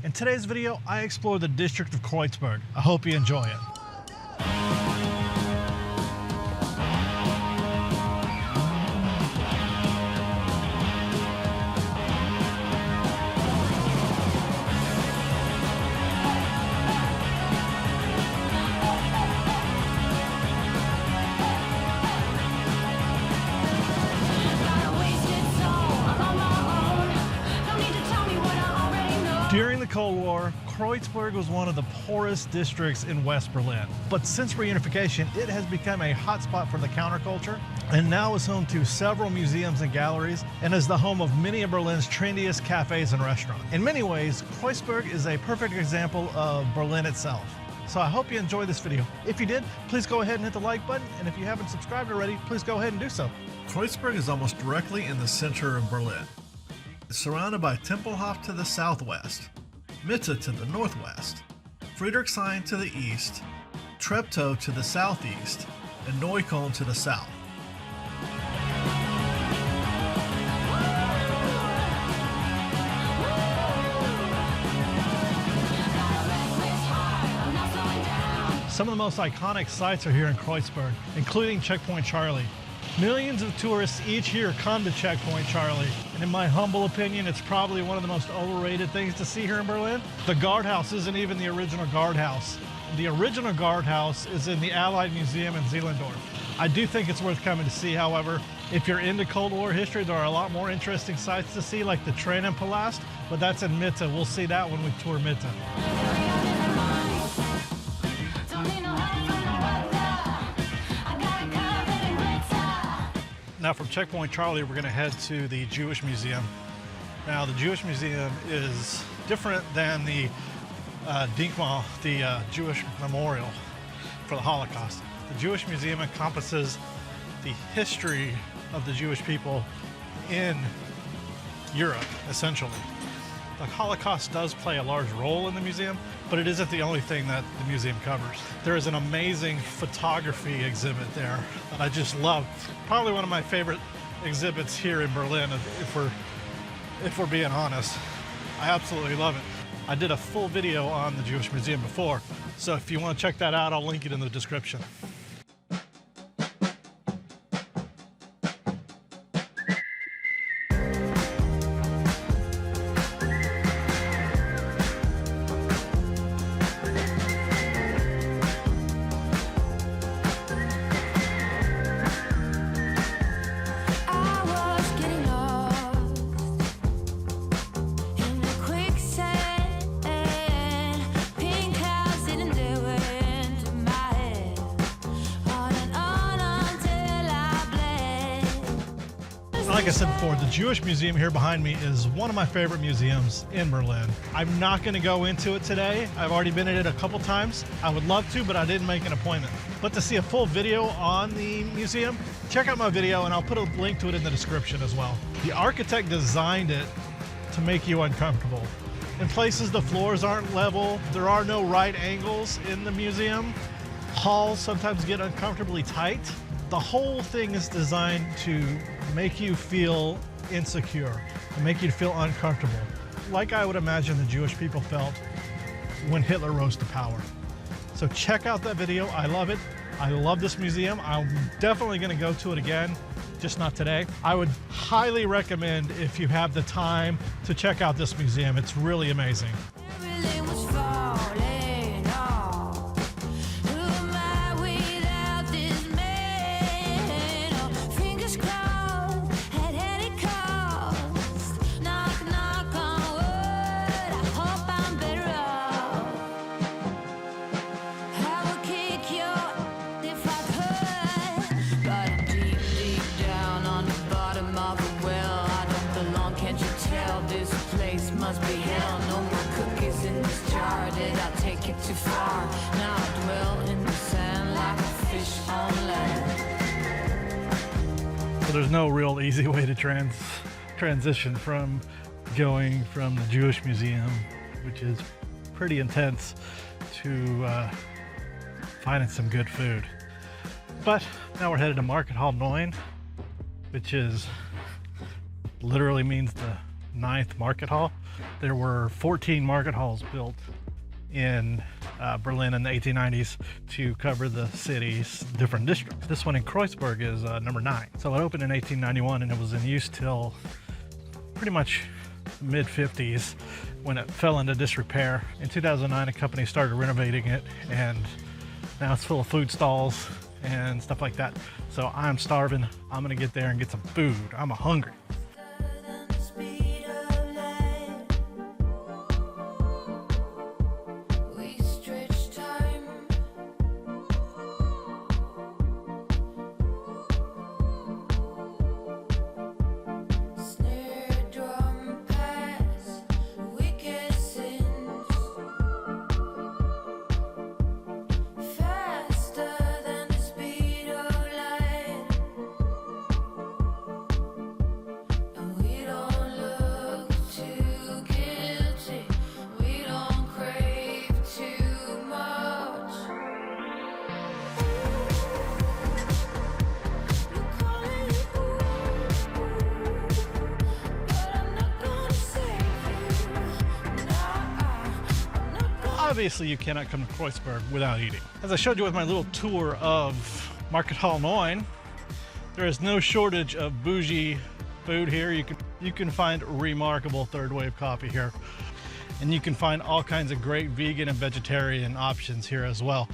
In today's video, I explore the district of Kreuzberg. I hope you enjoy it. During the Cold War, Kreuzberg was one of the poorest districts in West Berlin. But since reunification, it has become a hotspot for the counterculture and now is home to several museums and galleries and is the home of many of Berlin's trendiest cafes and restaurants. In many ways, Kreuzberg is a perfect example of Berlin itself. So I hope you enjoyed this video. If you did, please go ahead and hit the like button. And if you haven't subscribed already, please go ahead and do so. Kreuzberg is almost directly in the center of Berlin. It's surrounded by Tempelhof to the southwest, Mitte to the northwest, Friedrichshain to the east, Treptow to the southeast, and Neukölln to the south. Some of the most iconic sites are here in Kreuzberg, including Checkpoint Charlie. Millions of tourists each year come to Checkpoint Charlie, and in my humble opinion, it's probably one of the most overrated things to see here in Berlin. The guardhouse isn't even the original guardhouse. The original guardhouse is in the Allied Museum in Zehlendorf. I do think it's worth coming to see, however. If you're into Cold War history, there are a lot more interesting sites to see, like the Tränenpalast, but that's in Mitte. We'll see that when we tour Mitte. Now from Checkpoint Charlie, we're going to head to the Jewish Museum. Now the Jewish Museum is different than the Denkmal, the Jewish Memorial for the Holocaust. The Jewish Museum encompasses the history of the Jewish people in Europe, essentially. The Holocaust does play a large role in the museum, but it isn't the only thing that the museum covers. There is an amazing photography exhibit there that I just love. Probably one of my favorite exhibits here in Berlin, if we're being honest. I absolutely love it. I did a full video on the Jewish Museum before, so if you want to check that out, I'll link it in the description. Like I said before, the Jewish Museum here behind me is one of my favorite museums in Berlin. I'm not going to go into it today. I've already been in it a couple times. I would love to, but I didn't make an appointment. But to see a full video on the museum, check out my video and I'll put a link to it in the description as well. The architect designed it to make you uncomfortable. In places, the floors aren't level. There are no right angles in the museum. Halls sometimes get uncomfortably tight. The whole thing is designed to make you feel insecure and make you feel uncomfortable, like I would imagine the Jewish people felt when Hitler rose to power. So check out that video. I love it. I love this museum. I'm definitely going to go to it again, just not today. I would highly recommend, if you have the time, to check out this museum. It's really amazing. Must be hell, no more cookies in this jar. Did I take it too far? Now I dwell in the sand like a fish on land. So there's no real easy way to transition from going from the Jewish Museum, which is pretty intense, to finding some good food. But now we're headed to Market Hall 9, which is literally means the 9th market hall. There were 14 market halls built in Berlin in the 1890s to cover the city's different districts. This one in Kreuzberg is number 9. So it opened in 1891 and it was in use till pretty much mid-50s when it fell into disrepair. In 2009, a company started renovating it, and now it's full of food stalls and stuff like that. So I'm starving. I'm gonna get there and get some food. I'm hungry. Obviously, you cannot come to Kreuzberg without eating. As I showed you with my little tour of Market Hall 9, there is no shortage of bougie food here. You can find remarkable third wave coffee here, and you can find all kinds of great vegan and vegetarian options here as well.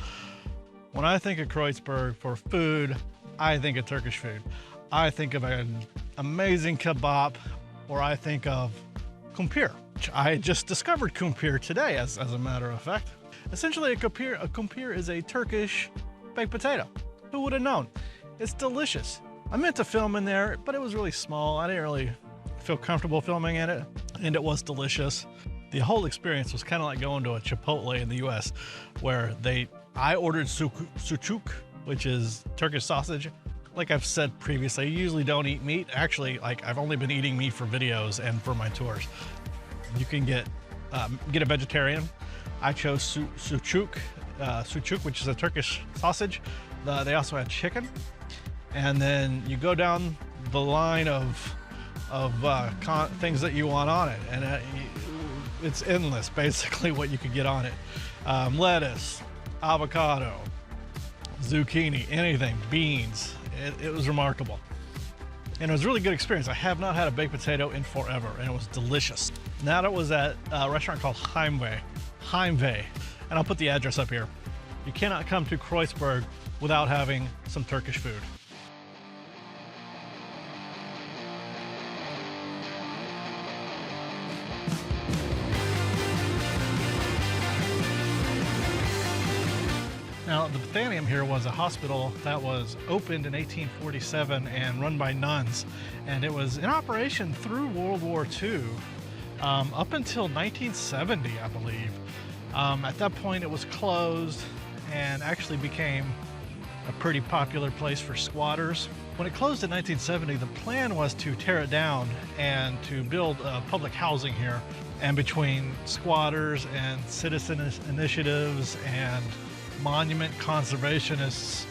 When I think of Kreuzberg for food, I think of Turkish food. I think of an amazing kebab, or I think of kumpir. I just discovered kumpir today, as a matter of fact. Essentially, a kumpir is a Turkish baked potato. Who would have known? It's delicious. I meant to film in there, but it was really small. I didn't really feel comfortable filming in it, and it was delicious. The whole experience was kind of like going to a Chipotle in the US, where I ordered sucuk, which is Turkish sausage. Like I've said previously, I usually don't eat meat. Actually, I've only been eating meat for videos and for my tours. You can get a vegetarian. I chose sucuk, which is a Turkish sausage. They also had chicken. And then you go down the line of things that you want on it, and it's endless, basically, what you could get on it. Lettuce, avocado, zucchini, anything, beans. It was remarkable. And it was a really good experience. I have not had a baked potato in forever, and it was delicious. Now that was at a restaurant called Heimweh, and I'll put the address up here. You cannot come to Kreuzberg without having some Turkish food. Now, the Bethanien here was a hospital that was opened in 1847 and run by nuns, and it was in operation through World War II, up until 1970, I believe. At that point, it was closed and actually became a pretty popular place for squatters. When it closed in 1970, the plan was to tear it down and to build public housing here. And between squatters and citizen initiatives and monument conservationists,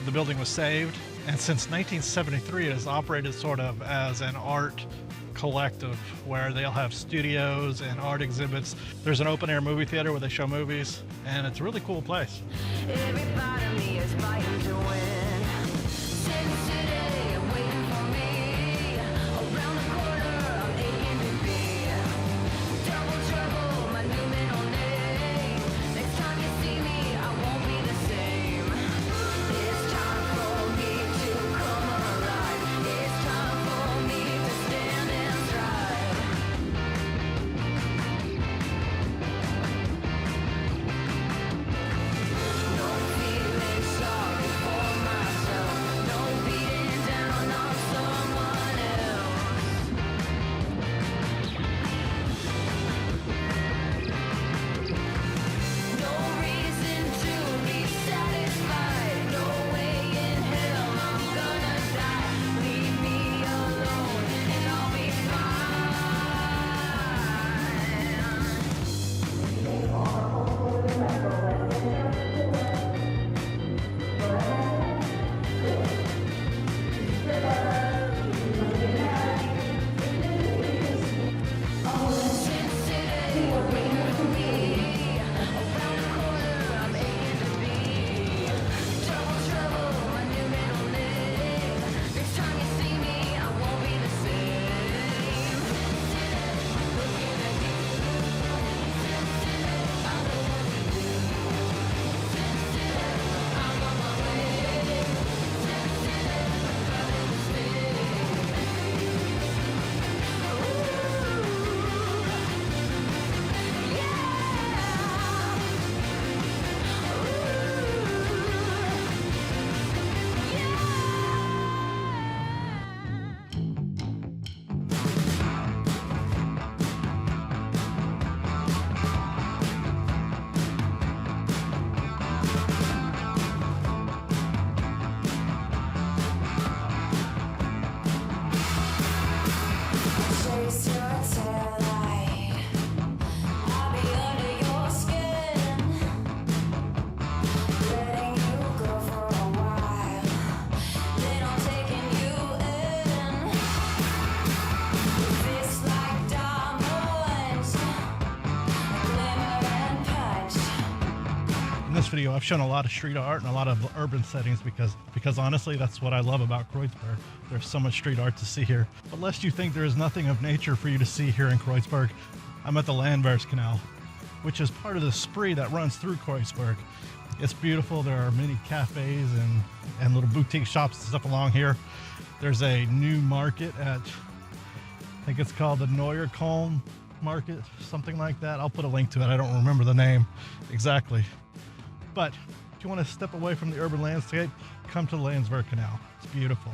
the building was saved. And since 1973, it has operated sort of as an art collective where they'll have studios and art exhibits. There's an open air movie theater where they show movies, and it's a really cool place. Everybody is fighting to win. Since today, I'm waiting for me. Around the corner, I'm aching to be. Double trouble, my new middle name. Next time you see me, I won't be the same. It's time for me to come alive. It's time for me to stand and strive. No feeling sorry for my video, I've shown a lot of street art and a lot of urban settings because honestly, that's what I love about Kreuzberg. There's so much street art to see here. But lest you think there is nothing of nature for you to see here in Kreuzberg, I'm at the Canal, which is part of the spree that runs through Kreuzberg. It's beautiful. There are many cafes and little boutique shops and stuff along here. There's a new market at, I think it's called the Neuerkoln Market, something like that. I'll put a link to it. I don't remember the name exactly. But if you want to step away from the urban landscape, come to the Canal. It's beautiful.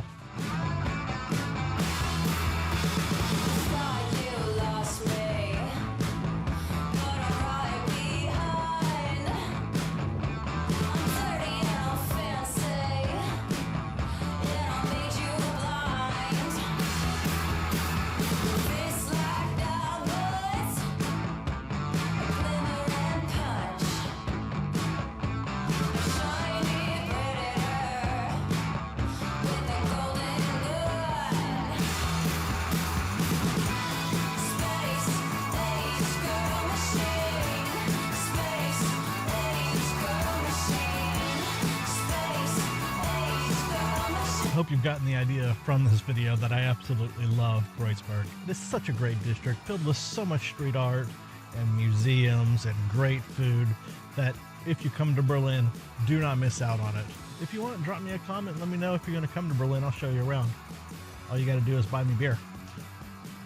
I hope you've gotten the idea from this video that I absolutely love Kreuzberg. This is such a great district filled with so much street art and museums and great food that if you come to Berlin, do not miss out on it. If you want, drop me a comment. Let me know if you're going to come to Berlin. I'll show you around. All you got to do is buy me beer.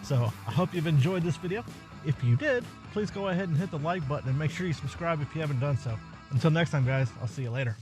So I hope you've enjoyed this video. If you did, please go ahead and hit the like button and make sure you subscribe if you haven't done so. Until next time, guys, I'll see you later.